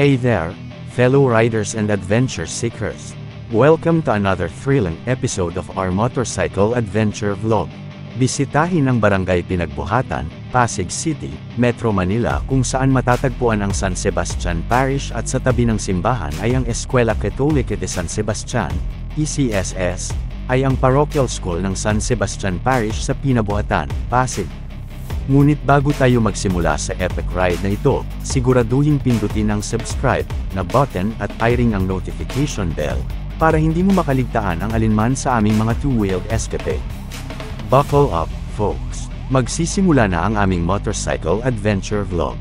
Hey there, fellow riders and adventure seekers. Welcome to another thrilling episode of our motorcycle adventure vlog. Bisitahin ang Barangay Pinagbuhatan, Pasig City, Metro Manila kung saan matatagpuan ang San Sebastian Parish at sa tabi ng simbahan ay ang Escuela Católica de San Sebastian, ECSS, ay ang parochial school ng San Sebastian Parish sa Pinabuhatan, Pasig. Ngunit bago tayo magsimula sa epic ride na ito, siguraduhin pindutin ang subscribe na button at i-ring ang notification bell, para hindi mo makaligtaan ang alinman sa aming mga two-wheeled escapade. Buckle up, folks. Magsisimula na ang aming motorcycle adventure vlog.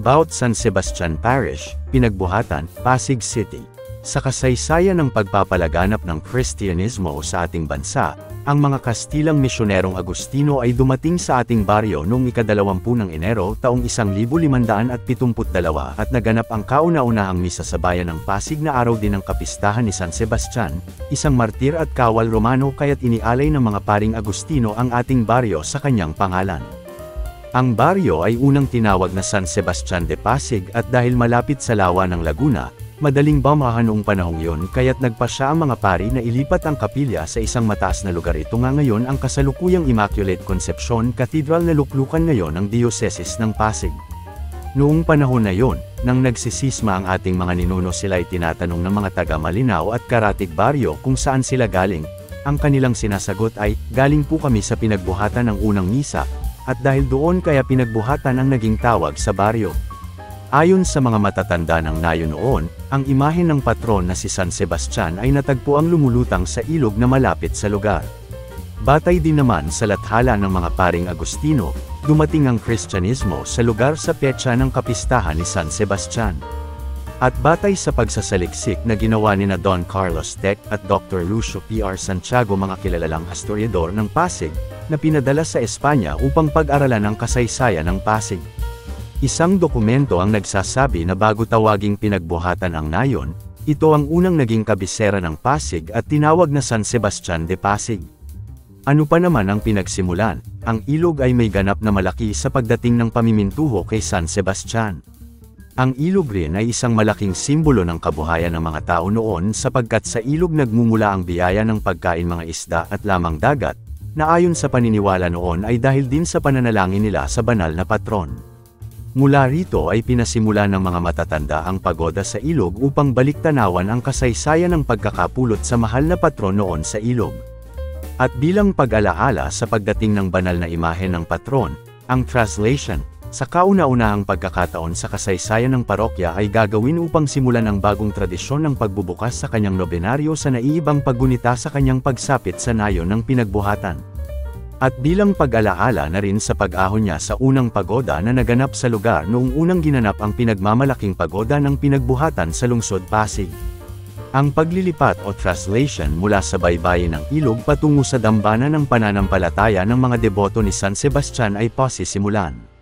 About San Sebastian Parish, Pinagbuhatan, Pasig City. Sa kasaysayan ng pagpapalaganap ng Kristyanismo sa ating bansa, ang mga Kastilang misyonerong Agustino ay dumating sa ating baryo noong ika-20 ng Enero taong 1572 at naganap ang kauna-unahang misa sa bayan ng Pasig na araw din ng kapistahan ni San Sebastian, isang martir at kawal Romano, kaya't inialay ng mga paring Agustino ang ating baryo sa kanyang pangalan. Ang baryo ay unang tinawag na San Sebastian de Pasig at dahil malapit sa lawa ng Laguna, madaling bamahan noong panahong yon, kaya't nagpasya ang mga pari na ilipat ang kapilya sa isang mataas na lugar. Ito nga ngayon ang kasalukuyang Immaculate Conception Cathedral na luklukan ngayon ng Diocese ng Pasig. Noong panahon na yon, nang nagsisisma ang ating mga ninuno, sila ay tinatanong ng mga taga Malinaw at Karatig Baryo kung saan sila galing. Ang kanilang sinasagot ay, galing po kami sa pinagbuhatan ng unang misa, at dahil doon kaya pinagbuhatan ang naging tawag sa baryo. Ayon sa mga matatanda ng nayo noon, ang imahe ng patron na si San Sebastian ay natagpuang lumulutang sa ilog na malapit sa lugar. Batay din naman sa lathala ng mga paring Agustino, dumating ang Kristyanismo sa lugar sa petsa ng kapistahan ni San Sebastian. At batay sa pagsasaliksik na ginawa ni na Don Carlos Tec at Dr. Lucio P.R. Santiago, mga kilalalang historiador ng Pasig, na pinadala sa Espanya upang pag-aralan ang kasaysayan ng Pasig. Isang dokumento ang nagsasabi na bago tawaging pinagbuhatan ang nayon, ito ang unang naging kabisera ng Pasig at tinawag na San Sebastian de Pasig. Ano pa naman ang pinagsimulan, ang ilog ay may ganap na malaki sa pagdating ng pamimintuho kay San Sebastian. Ang ilog rin ay isang malaking simbolo ng kabuhayan ng mga tao noon sapagkat sa ilog nagmumula ang biyaya ng pagkain, mga isda at lamang dagat, na ayon sa paniniwala noon ay dahil din sa pananalangin nila sa banal na patron. Mula rito ay pinasimula ng mga matatanda ang pagoda sa ilog upang baliktanawan ang kasaysayan ng pagkakapulot sa mahal na patron noon sa ilog. At bilang pag-alaala sa pagdating ng banal na imahe ng patron, ang translation, sa kauna-unahang pagkakataon sa kasaysayan ng parokya ay gagawin upang simulan ang bagong tradisyon ng pagbubukas sa kanyang nobenaryo sa naiibang paggunita sa kanyang pagsapit sa nayon ng pinagbuhatan. At bilang pag-alaala na rin sa pag-ahon niya sa unang pagoda na naganap sa lugar noong unang ginanap ang pinagmamalaking pagoda ng pinagbuhatan sa lungsod Pasig. Ang paglilipat o translation mula sa baybayin ng ilog patungo sa dambana ng pananampalataya ng mga deboto ni San Sebastian ay pasisimulan.